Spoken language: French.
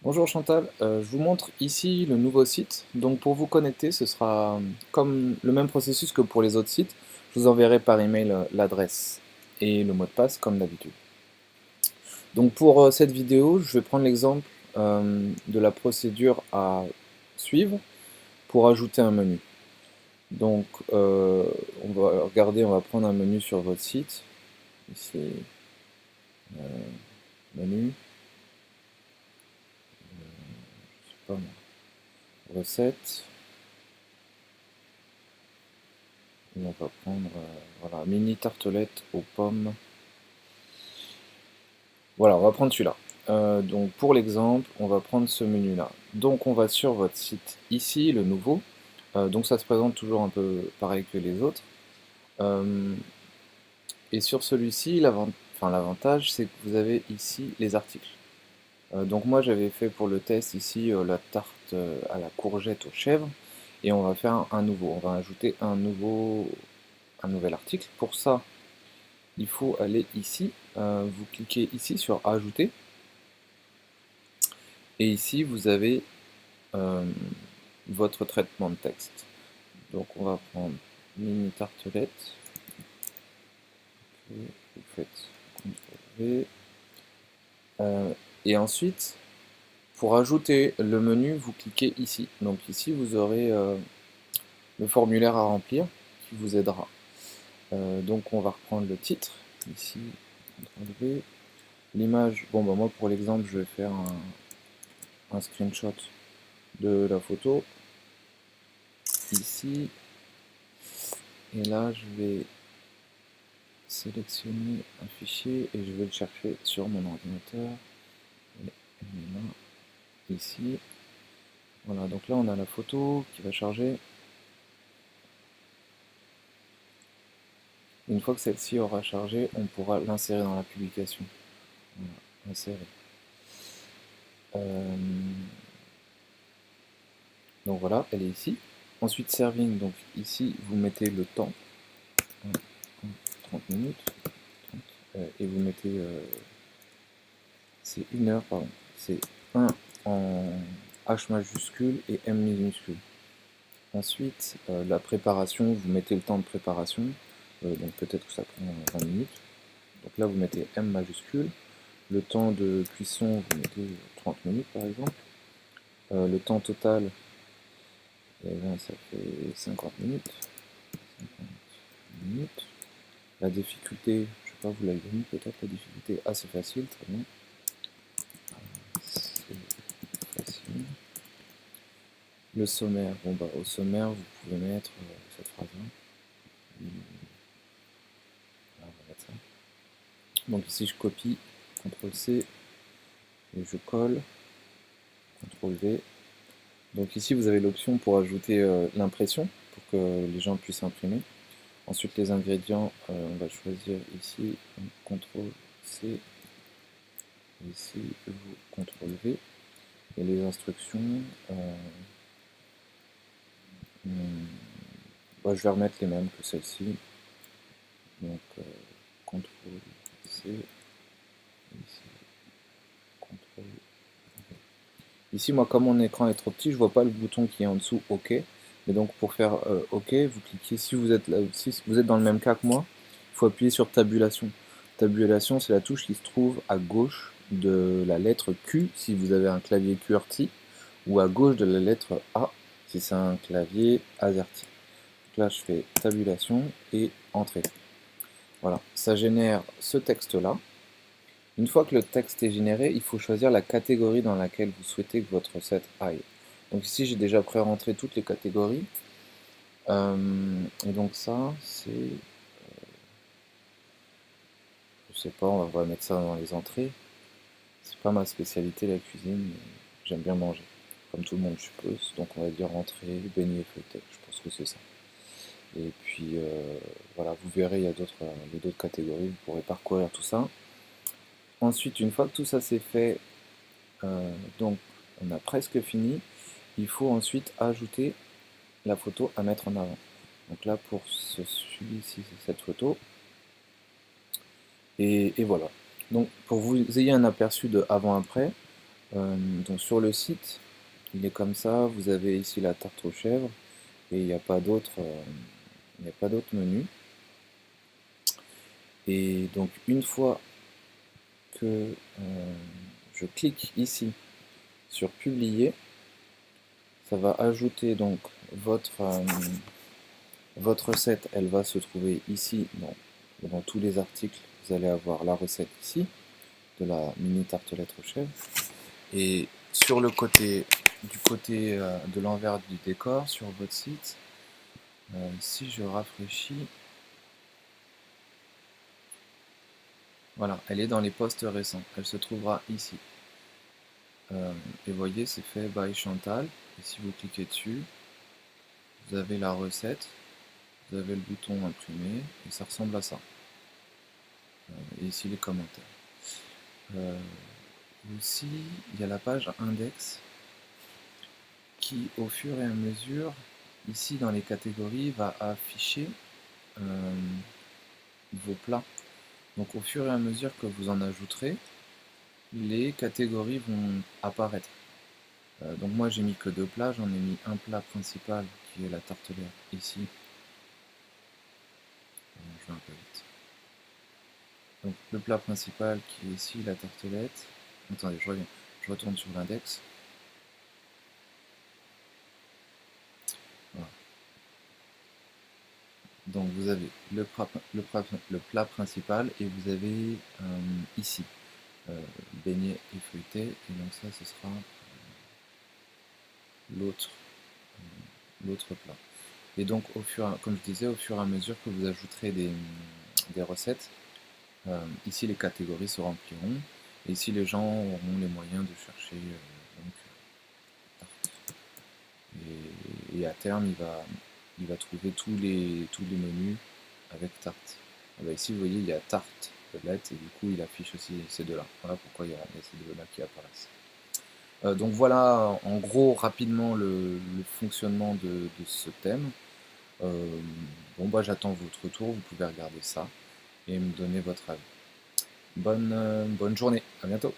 Bonjour Chantal, je vous montre ici le nouveau site. Donc pour vous connecter, ce sera comme le même processus que pour les autres sites. Je vous enverrai par email l'adresse et le mot de passe comme d'habitude. Donc pour cette vidéo, je vais prendre l'exemple de la procédure à suivre pour ajouter un menu. Donc on va regarder, on va prendre un menu sur votre site. Ici, menu, je sais pas moi, recettes. Et on va prendre voilà, mini tartelette aux pommes. Voilà, on va prendre celui-là. Donc pour l'exemple, on va prendre ce menu-là. Donc on va sur votre site ici, le nouveau. Donc ça se présente toujours un peu pareil que les autres. Euh, et sur celui-ci, l'avantage, c'est que vous avez ici les articles. Donc moi j'avais fait pour le test ici la tarte à la courgette aux chèvres. Et on va faire un nouveau. On va ajouter un nouvel article. Pour ça, il faut aller ici, vous cliquez ici sur ajouter et ici vous avez euh, votre traitement de texte. Donc on va prendre mini tartelette, vous faites CTRL V, et ensuite pour ajouter le menu vous cliquez ici. Donc ici vous aurez le formulaire à remplir qui vous aidera. Donc on va reprendre le titre, ici CTRL V, l'image, bon bah moi pour l'exemple je vais faire un screenshot de la photo ici, et là je vais sélectionner un fichier et je vais le chercher sur mon ordinateur, et on est là, ici, voilà. Donc là on a la photo qui va charger. Une fois que celle-ci aura chargé, on pourra l'insérer dans la publication. Voilà, insérer. Donc voilà, elle est ici. Ensuite serving, donc ici vous mettez le temps, 30 minutes, 30, et vous mettez c'est 1 heure, pardon. C'est 1 en H majuscule et M minuscule. Ensuite, la préparation, vous mettez le temps de préparation. Donc peut-être que ça prend 20 minutes. Donc là, vous mettez M majuscule. Le temps de cuisson, vous mettez 30 minutes par exemple. Le temps total, eh bien, ça fait 50 minutes. 50 minutes. La difficulté, je sais pas, vous l'avez mis peut-être, la difficulté assez facile, très bien. C'est facile. Le sommaire, bon bah au sommaire vous pouvez mettre cette phrase-là. On va mettre ça. Donc ici je copie, CTRL C, et je colle, CTRL V. Donc ici vous avez l'option pour ajouter l'impression, pour que les gens puissent imprimer. Ensuite les ingrédients, on va choisir ici, CTRL C, et ici vous CTRL V. Et les instructions, bah, je vais remettre les mêmes que celle-ci. Donc CTRL C, ici CTRL. Ici, moi, comme mon écran est trop petit, je vois pas le bouton qui est en dessous OK. Mais donc, pour faire OK, vous cliquez, si vous êtes là, si vous êtes dans le même cas que moi, il faut appuyer sur Tabulation. Tabulation, c'est la touche qui se trouve à gauche de la lettre Q, si vous avez un clavier QWERTY, ou à gauche de la lettre A, si c'est un clavier AZERTY. Donc là, je fais Tabulation et Entrée. Voilà, ça génère ce texte-là. Une fois que le texte est généré, il faut choisir la catégorie dans laquelle vous souhaitez que votre recette aille. Donc ici, j'ai déjà pré-rentré toutes les catégories. Et donc ça, c'est... Je sais pas, on va mettre ça dans les entrées. C'est pas ma spécialité, la cuisine, mais j'aime bien manger. Comme tout le monde, je suppose. Donc on va dire entrée, beignet feuilleté. Je pense que c'est ça. Et puis, voilà, vous verrez, il y a d'autres catégories. Vous pourrez parcourir tout ça. Ensuite, une fois que tout ça c'est fait, donc on a presque fini. Il faut ensuite ajouter la photo à mettre en avant. Donc là, pour celui-ci, c'est cette photo. Et voilà. Donc pour que vous ayez un aperçu de avant-après, Donc sur le site, il est comme ça, vous avez ici la tarte aux chèvres, et il n'y a pas d'autre menu. Et donc une fois que je clique ici sur publier, ça va ajouter donc votre recette, elle va se trouver ici dans tous les articles. Vous allez avoir la recette ici de la mini tartelette aux chèvres. Et sur le côté de l'envers du décor sur votre site, si je rafraîchis, voilà, elle est dans les posts récents. Elle se trouvera ici. Et voyez, c'est fait by Chantal. Et si vous cliquez dessus, vous avez la recette, vous avez le bouton imprimé, et ça ressemble à ça. Et ici les commentaires. Aussi, il y a la page index qui, au fur et à mesure, ici dans les catégories, va afficher vos plats. Donc au fur et à mesure que vous en ajouterez, les catégories vont apparaître. Donc moi j'ai mis que 2 plats, j'en ai mis un plat principal qui est la tartelette ici. Je vais un peu vite. Donc le plat principal qui est ici, la tartelette. Attendez, je reviens. Je retourne sur l'index. Voilà. Donc vous avez le plat principal et vous avez ici beignet et feuilleté. Et donc ça ce sera l'autre plat. Et donc comme je disais, au fur et à mesure que vous ajouterez des recettes, ici les catégories se rempliront. Et ici les gens auront les moyens de chercher donc, tarte. Et à terme il va trouver tous les menus avec tarte. Alors ici vous voyez il y a tarte, belette, et du coup il affiche aussi ces deux là. Voilà pourquoi il y a ces deux là qui apparaissent. Donc voilà en gros rapidement le fonctionnement de ce thème. Bon bah j'attends votre retour, vous pouvez regarder ça et me donner votre avis. Bonne journée, à bientôt.